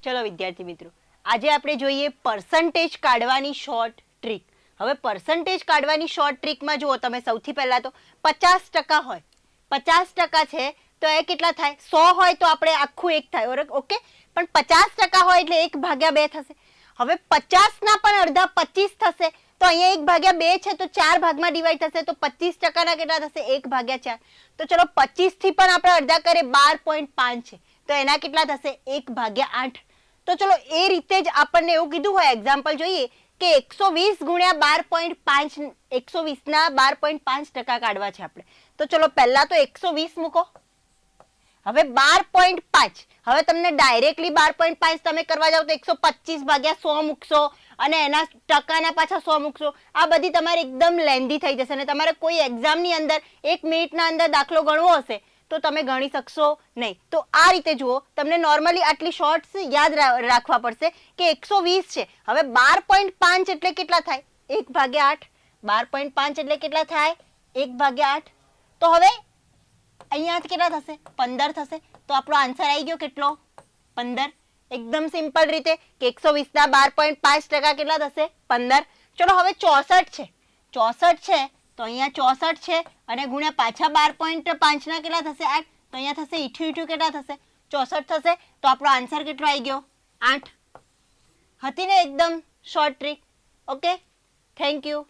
ચલો વિદ્યાર્થી મિત્રો, આજે આપણે જોઈએ પર્સન્ટેજ કાઢવાની શોર્ટ ટ્રીક. હવે પર્સન્ટેજ કાઢવાની શોર્ટ ટ્રીકમાં જુઓ તમે, સૌથી પહેલા તો 50% હોય, 50% છે તો એ કેટલા થાય? 100 હોય તો આપણે આખું એક થાય, ઓકે. પણ 50% હોય એટલે 1/2 થશે. હવે 50 ના પણ અડધા 25 થશે તો અહીંયા 1/2 છે તો 4 ભાગમાં ડિવાઈડ થશે તો 25% ના કેટલા થશે? 1/4. તો ચલો 25 થી પણ આપણે અડધા કરીએ, 12.5 છે તો એના કેટલા થશે? 1/8. તો ચલો એ રીતે જ આપણને એવું કીધું હોય, એક્ઝામ્પલ જોઈએ કે 120 ગુણ્યા 12.5, 120 ના 12.5% કાઢવા છે આપણે. તો ચલો પહેલા તો 120 મૂકો, હવે 12.5. હવે તમને ડાયરેક્ટલી 12.5 તમે કરવા જાવ તો 125/100 મૂકશો અને એના ટકાના પાછા 100 મૂકશો. આ બધી તમારે એકદમ લેન્ધી થઈ જશે અને તમારે કોઈ એક્ઝામની અંદર 1 મિનિટના અંદર દાખલો ગણવો હશે તો તમે ગણી શકશો નહીં. તો આ રીતે જુઓ, તમને નોર્મલી આટલી શોર્ટ્સ યાદ રાખવા પડશે કે 120 છે. હવે 12.5 એટલે કેટલા થાય? 1/8. 12.5 એટલે કેટલા થાય? 1/8. તો હવે અહીંયા કેટલા થશે? 15 થશે. તો આપણો આન્સર આવી ગયો કેટલો? 15. એકદમ સિમ્પલ રીતે કે 120 ના 12.5% કેટલા થશે? 15. ચલો હવે 64 છે, 64 છે તો અહીંયા 64 છે અને ગુણ્યા પાછા 12.5 ના કેટલા થશે? 8. તો અહીંયા થશે 88 કેટલા થશે? 64 થશે. તો આપણો આન્સર કેટલો આવી ગયો? 8. હતી ને એકદમ short trick? Okay, thank you.